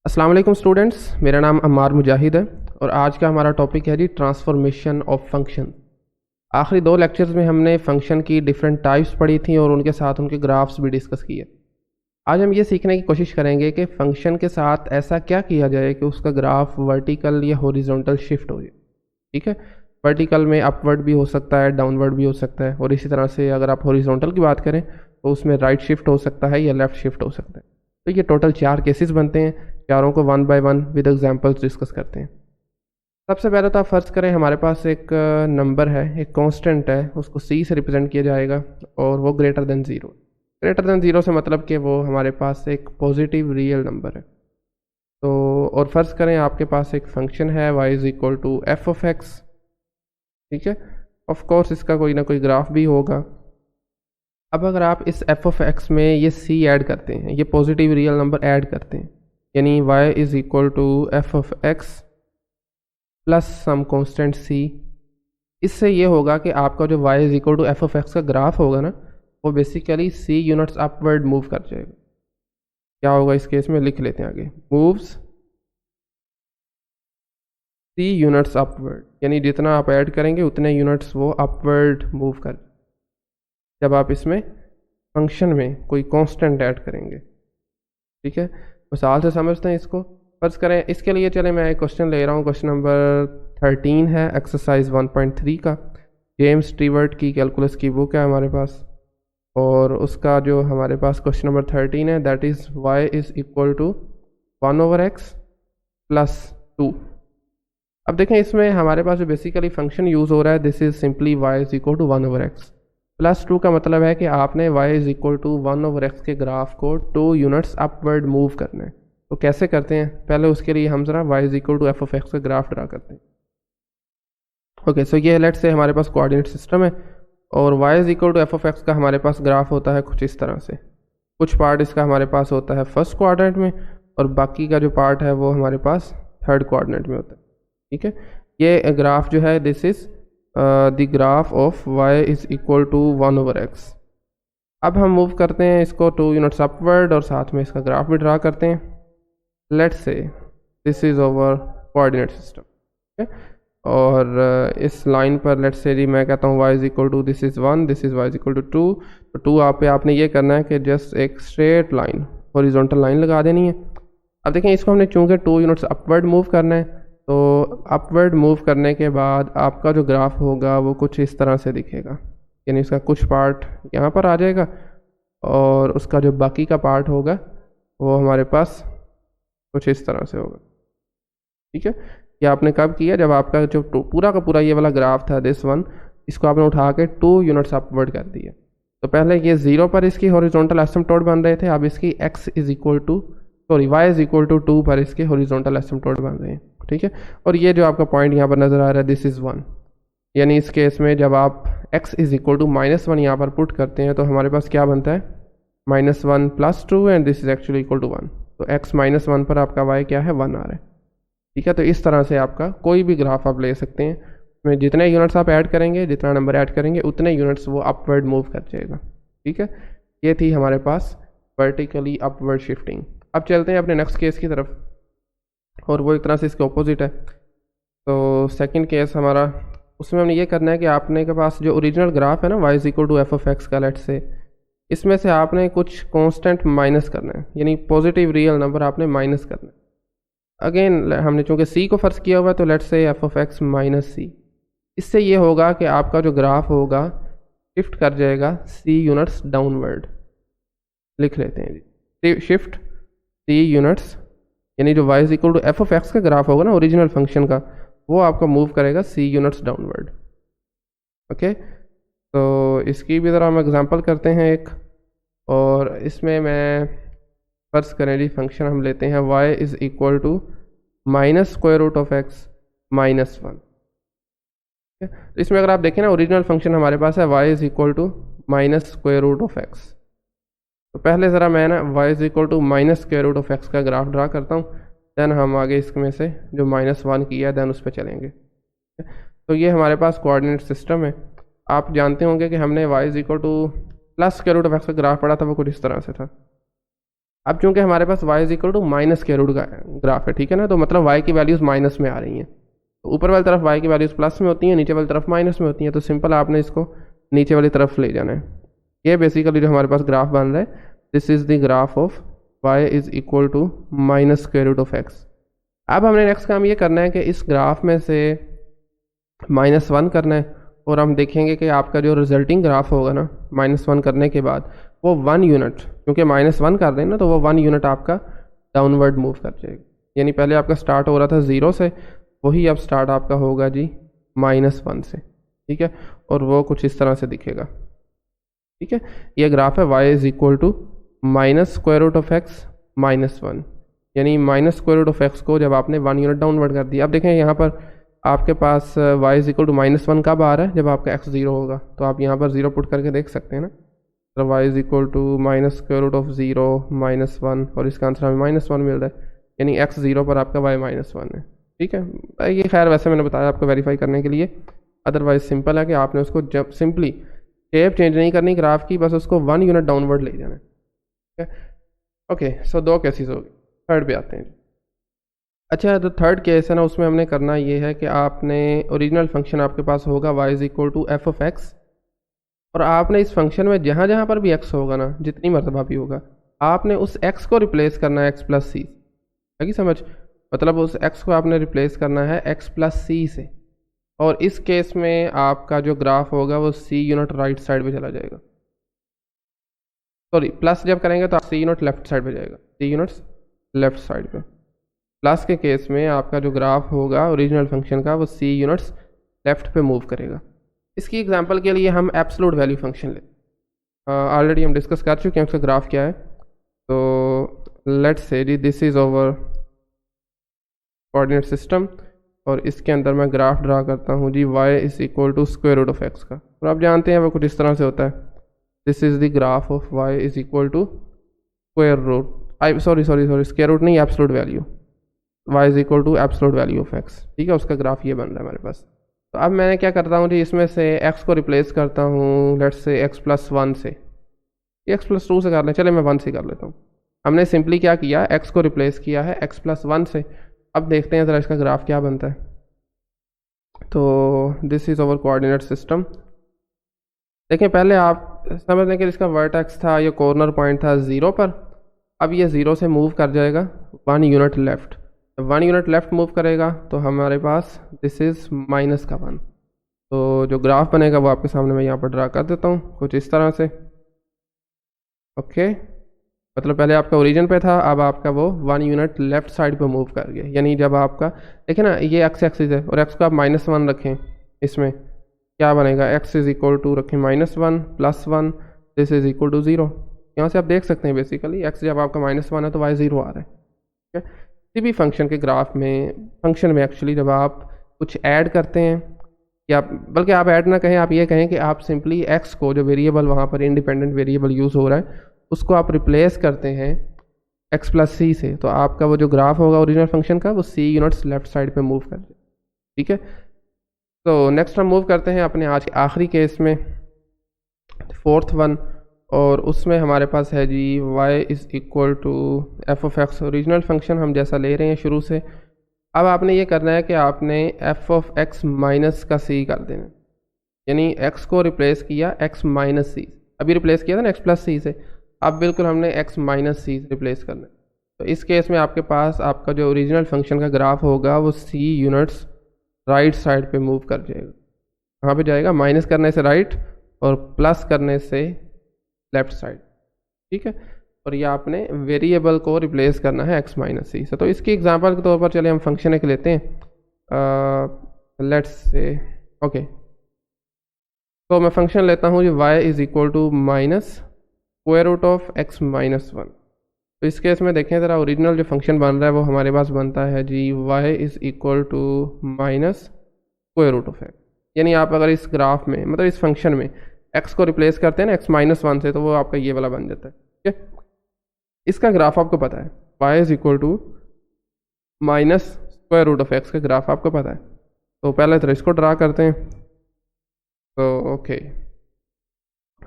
अस्सलाम वालेकुम स्टूडेंट्स, मेरा नाम अम्मार मुजाहिद है और आज का हमारा टॉपिक है जी ट्रांसफॉर्मेशन ऑफ फंक्शन। आखिरी दो लेक्चर्स में हमने फंक्शन की डिफरेंट टाइप्स पढ़ी थी और उनके साथ उनके ग्राफ्स भी डिस्कस किए। आज हम ये सीखने की कोशिश करेंगे कि फ़ंक्शन के साथ ऐसा क्या किया जाए कि उसका ग्राफ वर्टिकल या हॉरिजॉन्टल शिफ्ट हो जाए। ठीक है, वर्टिकल में अपवर्ड भी हो सकता है, डाउनवर्ड भी हो सकता है, और इसी तरह से अगर आप हॉरिजॉन्टल की बात करें तो उसमें राइट शिफ्ट हो सकता है या लेफ़्ट शिफ्ट हो सकता है। तो ये टोटल 4 केसेस बनते हैं। चारों को one by one with examples discuss करते हैं। सबसे पहले तो आप फ़र्ज़ करें हमारे पास एक नंबर है, एक कांस्टेंट है, उसको c से रिप्रेजेंट किया जाएगा और वो greater than zero. Greater than zero से मतलब कि वो हमारे पास एक पॉजिटिव रियल नंबर है। तो और फ़र्ज़ करें आपके पास एक फंक्शन है y is equal to f of x. ठीक है, ऑफ कोर्स इसका कोई ना कोई ग्राफ भी होगा। अब अगर आप इस एफ ऑफ एक्स में ये c ऐड करते हैं, ये पॉजिटिव रियल नंबर ऐड करते हैं, यानी y is equal to f of x plus some constant c, इससे ये होगा कि आपका जो y is equal to f of x का ग्राफ होगा ना, वो basically c units upward move कर जाएगा। क्या होगा इस केस में, लिख लेते हैं आगे, मूव्स c यूनिट्स अपवर्ड, यानी जितना आप ऐड करेंगे उतने यूनिट्स वो अपवर्ड मूव कर, जब आप इसमें फंक्शन में कोई कांस्टेंट ऐड करेंगे। ठीक है, मिसाल से समझते हैं इसको। फर्ज़ करें इसके लिए, चले मैं एक क्वेश्चन ले रहा हूँ, क्वेश्चन नंबर 13 है एक्सरसाइज 1.3 का। जेम्स स्टीवर्ट की कैलकुलस की बुक है हमारे पास, और उसका जो हमारे पास क्वेश्चन नंबर 13 है that is y is equal to 1/x plus 2। अब देखें इसमें हमारे पास जो बेसिकली फंक्शन यूज़ हो रहा है, this is simply y is equal to 1/x plus 2 का मतलब है कि आपने y is equal to 1/x के ग्राफ को 2 यूनिट्स अपवर्ड मूव करना है। तो कैसे करते हैं, पहले उसके लिए हम ज़रा y is equal to f of x का ग्राफ ड्रा करते हैं। ओके, सो ये लेट्स से हमारे पास कोऑर्डिनेट सिस्टम है और y is equal to f of x का हमारे पास ग्राफ होता है कुछ इस तरह से। कुछ पार्ट इसका हमारे पास होता है फर्स्ट क्वाड्रेंट में और बाकी का जो पार्ट है वो हमारे पास थर्ड क्वाड्रेंट में होता है। ठीक है, ये ग्राफ जो है this is the graph of y is equal to 1/x। अब हम मूव करते हैं इसको 2 यूनिट्स अपवर्ड और साथ में इसका ग्राफ भी ड्रा करते हैं। Let's say this is over coordinate system. और इस लाइन पर लेट्स से जी मैं कहता हूँ y is equal to this is 1, this is y is equal to 2। तो 2 आपने ये करना है कि जस्ट एक स्ट्रेट लाइन, हॉरिजॉन्टल लाइन लगा देनी है। अब देखें इसको हमने चूँकि 2 यूनिट्स अपवर्ड मूव करना है, तो अपवर्ड मूव करने के बाद आपका जो ग्राफ होगा वो कुछ इस तरह से दिखेगा, यानी इसका कुछ पार्ट यहाँ पर आ जाएगा और उसका जो बाकी का पार्ट होगा वो हमारे पास कुछ इस तरह से होगा। ठीक है, ये आपने कब किया, जब आपका जो पूरा का पूरा ये वाला ग्राफ था दिस वन, इसको आपने उठा के 2 यूनिट्स अपवर्ड कर दिया। तो पहले ये 0 पर इसकी हॉरिजॉन्टल एसिम्पटोड बन रहे थे, अब इसकी y इज़ इक्वल टू 2 पर इसके हॉरिजॉन्टल एसिम्पटोड बन रहे हैं। ठीक है, और ये जो आपका पॉइंट यहाँ पर नज़र आ रहा है दिस इज़ 1, यानी इस केस में जब आप x इज़ इक्वल टू -1 यहाँ पर पुट करते हैं तो हमारे पास क्या बनता है, -1 plus 2 and this is actually equal to 1। तो x -1 पर आपका y क्या है, 1 आ रहा है। ठीक है, तो इस तरह से आपका कोई भी ग्राफ आप ले सकते हैं, उसमें जितने यूनिट्स आप ऐड करेंगे, जितना नंबर ऐड करेंगे उतने यूनिट्स वो अपवर्ड मूव कर जाएगा। ठीक है, ये थी हमारे पास वर्टिकली अपवर्ड शिफ्टिंग। अब चलते हैं अपने नेक्स्ट केस की तरफ, और वो एक तरह से इसके ऑपोजिट है। तो सेकंड केस हमारा, उसमें हमने ये करना है कि आपने के पास जो ओरिजिनल ग्राफ है ना y is equal to f of x का, लेट्स से इसमें से आपने कुछ कांस्टेंट माइनस करना है, यानी पॉजिटिव रियल नंबर आपने माइनस करना है। अगेन हमने चूँकि c को फर्स्ट किया हुआ है तो लेट्स से F of x minus c। इससे ये होगा कि आपका जो ग्राफ होगा शिफ्ट कर जाएगा c यूनिट्स डाउनवर्ड। लिख लेते हैं जी, शिफ्ट c यूनिट्स, यानी जो y is equal to f of x का ग्राफ होगा ना ओरिजिनल फंक्शन का, वो आपका मूव करेगा c यूनिट्स डाउनवर्ड। ओके, तो इसकी भी ज़रा हम एग्जांपल करते हैं एक, और इसमें मैं फर्स्ट करें जी फंक्शन हम लेते हैं y is equal to -√(x -1). तो इसमें अगर आप देखें ना, ओरिजिनल फंक्शन हमारे पास है y is equal to -√(x). तो पहले ज़रा मैं ना y is equal to -√(x) का ग्राफ ड्रा करता हूँ, दैन हम आगे इसमें से जो -1 किया दैन उस पर चलेंगे। तो ये हमारे पास कोऑर्डिनेट सिस्टम है। आप जानते होंगे कि हमने y is equal to +√(x) का ग्राफ पढ़ा था, वो कुछ इस तरह से था। अब चूंकि हमारे पास y is equal to minus square root का ग्राफ है, ठीक है ना, तो मतलब y की वैल्यूज़ माइनस में आ रही हैं, तो ऊपर वाली तरफ y की वैल्यूज़ प्लस में होती हैं, नीचे वाली तरफ माइनस में होती हैं, तो सिंपल आपने इसको नीचे वाली तरफ ले जाना है। ये बेसिकली जो हमारे पास ग्राफ बन रहा है, this is the graph of y is equal to minus square root of x। अब हमने नेक्स्ट काम ये करना है कि इस ग्राफ में से -1 करना है, और हम देखेंगे कि आपका जो रिजल्टिंग ग्राफ होगा ना -1 करने के बाद वो 1 यूनिट, क्योंकि -1 कर रहे हैं ना, तो वो 1 यूनिट आपका डाउनवर्ड मूव कर जाएगा। यानी पहले आपका स्टार्ट हो रहा था 0 से, वही अब स्टार्ट आपका होगा जी -1 से, ठीक है, और वो कुछ इस तरह से दिखेगा, ठीक है। ये ग्राफ है y is equal to minus square root of x -1, यानी minus square root of x को जब आपने 1 यूनिट डाउनवर्ड कर दिया। अब देखें यहाँ पर आपके पास y इज इक्वल टू -1 कब आ रहा है, जब आपका x 0 होगा, तो आप यहाँ पर 0 पुट करके देख सकते हैं ना, तो y is equal to minus square root of 0 -1, और इसका आंसर हमें -1 मिल रहा है, यानी x 0 पर आपका y -1 है, ठीक है। ये खैर वैसे मैंने बताया आपको वेरीफाई करने के लिए, अदरवाइज सिंपल है कि आपने उसको जब सिंपली शेप चेंज नहीं करनी ग्राफ की, बस उसको 1 यूनिट डाउनवर्ड ले जाना है, ठीक है। ओके, सो 2 केसेस हो गए, थर्ड पे आते हैं। अच्छा, जो थर्ड केस है ना, उसमें हमने करना ये है कि आपने ओरिजिनल फंक्शन आपके पास होगा y is equal to f of x, और आपने इस फंक्शन में जहाँ जहाँ पर भी x होगा ना, जितनी मरतबा भी होगा, आपने उस x को रिप्लेस करना है x प्लस सी, है समझ, मतलब उस x को आपने रिप्लेस करना है x प्लस सी से, और इस केस में आपका जो ग्राफ होगा वो c यूनिट राइट साइड पे चला जाएगा, सॉरी प्लस जब करेंगे तो c यूनिट लेफ्ट साइड पे जाएगा, c यूनिट्स लेफ्ट साइड पे। प्लस के केस में आपका जो ग्राफ होगा ओरिजिनल फंक्शन का वो c यूनिट्स लेफ्ट पे मूव करेगा। इसकी एग्जांपल के लिए हम एब्सोल्यूट वैल्यू फंक्शन ले, ऑलरेडी हम डिस्कस कर चुके हैं उसका ग्राफ क्या है, तो लेट्स से जी this is over coordinate system, और इसके अंदर मैं ग्राफ ड्रा करता हूँ जी y is equal to square root of x का, और आप जानते हैं वो कुछ इस तरह से होता है, this is the graph of y is equal to square root, sorry square root नहीं, absolute value, y is equal to absolute value of x, ठीक है, उसका ग्राफ ये बन रहा है हमारे पास। तो अब मैंने क्या करता हूँ जी, इसमें से x को रिप्लेस करता हूँ, लेट्स से x प्लस 1 से, x प्लस 2 से कर लें, चले मैं 1 से कर लेता हूँ। हमने सिंपली क्या किया, x को रिप्लेस किया है x प्लस 1 से। अब देखते हैं ज़रा इसका ग्राफ क्या बनता है। तो this is over coordinate system. देखें पहले आप समझ लें कि इसका वर्टेक्स था, ये कॉर्नर पॉइंट था 0 पर, अब ये 0 से मूव कर जाएगा 1 unit left, 1 unit left move करेगा तो हमारे पास दिस इज़ -1। तो जो ग्राफ बनेगा वो आपके सामने मैं यहाँ पर ड्रा कर देता हूँ कुछ इस तरह से, ओके, मतलब पहले आपका ओरिजिन पे था, अब आपका वो 1 यूनिट लेफ़्ट साइड पे मूव कर गया। यानी जब आपका देखिए ना, ये एक्स एक्सिस है और एक्स को आप -1 रखें, इसमें क्या बनेगा, एक्स इज़ इक्वल टू रखें -1 plus 1, this is equal to 0। यहाँ से आप देख सकते हैं बेसिकली एक्स जब आपका -1 है तो y 0 आ रहा है, ठीक है। किसी भी फंक्शन के ग्राफ में, फंक्शन में एक्चुअली जब आप कुछ ऐड करते हैं, या बल्कि आप ऐड ना कहें, आप ये कहें कि आप सिंपली एक्स को, जो वेरिएबल वहाँ पर इंडिपेंडेंट वेरिएबल यूज़ हो रहा है, उसको आप रिप्लेस करते हैं x प्लस सी से, तो आपका वो जो ग्राफ होगा ओरिजिनल फंक्शन का वो c यूनिट्स लेफ्ट साइड पे मूव कर जाए, ठीक है। तो नेक्स्ट हम मूव करते हैं अपने आज के आखिरी केस में, फोर्थ वन, और उसमें हमारे पास है जी y is equal to f of x, original function हम जैसा ले रहे हैं शुरू से। अब आपने ये करना है कि आपने एफ ऑफ एक्स माइनस का c कर देना, यानी x को रिप्लेस किया x माइनस सी, अभी रिप्लेस किया था ना x प्लस सी से, अब बिल्कुल हमने x माइनस सी रिप्लेस करना है। तो इस केस में आपके पास आपका जो ओरिजिनल फंक्शन का ग्राफ होगा वो c यूनिट्स राइट साइड पे मूव कर जाएगा। कहाँ पे जाएगा, माइनस करने से राइट और प्लस करने से लेफ्ट साइड, ठीक है। और ये आपने वेरिएबल को रिप्लेस करना है x माइनस सी से। तो इसकी एग्जांपल के तौर पर चले हम फंक्शन एक लेते हैं, लेट्स से ओके, तो मैं फंक्शन लेता हूँ जो y is equal to minus square root of x minus 1। तो इस केस में देखें ज़रा, ओरिजिनल जो फंक्शन बन रहा है वो हमारे पास बनता है जी y is equal to minus square root of x। यानी आप अगर इस ग्राफ में, मतलब इस फंक्शन में x को रिप्लेस करते हैं ना x माइनस 1 से, तो वो आपका ये वाला बन जाता है, ठीक है। इसका ग्राफ आपको पता है, y is equal to minus square root of x का ग्राफ आपको पता है। तो पहले तो इसको ड्रा करते हैं, तो okay,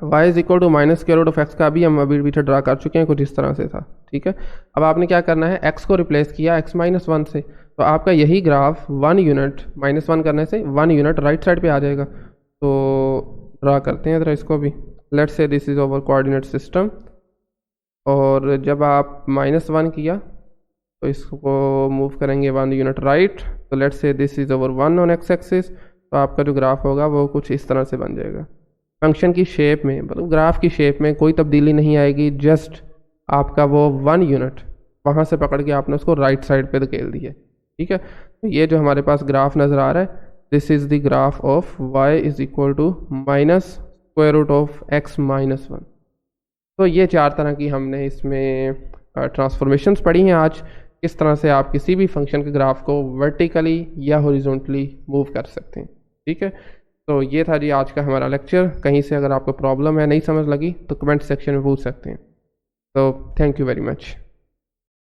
y is equal to minus square root of x का भी हम अभी पीछे ड्रा कर चुके हैं, कुछ इस तरह से था, ठीक है। अब आपने क्या करना है, x को रिप्लेस किया x माइनस वन से, तो आपका यही ग्राफ 1 यूनिट माइनस वन करने से 1 यूनिट राइट साइड पे आ जाएगा। तो ड्रा करते हैं ज़रा इसको भी। Let's say this is over coordinate system, और जब आप माइनस वन किया तो इसको मूव करेंगे 1 यूनिट राइट, तो लेट्स से this is over 1 on x axis, तो आपका जो ग्राफ होगा वो कुछ इस तरह से बन जाएगा। फंक्शन की शेप में, मतलब ग्राफ की शेप में कोई तब्दीली नहीं आएगी, जस्ट आपका वो 1 यूनिट वहाँ से पकड़ के आपने उसको राइट साइड पे धकेल दिया, ठीक है। तो ये जो हमारे पास ग्राफ नज़र आ रहा है, this is the graph of y is equal to minus square root of x minus one. तो ये 4 तरह की हमने इसमें ट्रांसफॉर्मेशंस पढ़ी हैं आज, किस तरह से आप किसी भी फंक्शन के ग्राफ को वर्टिकली या हॉरिजॉन्टली मूव कर सकते हैं, ठीक है। तो ये था जी आज का हमारा लेक्चर। कहीं से अगर आपको प्रॉब्लम है, नहीं समझ लगी, तो कमेंट सेक्शन में पूछ सकते हैं। तो थैंक यू वेरी मच।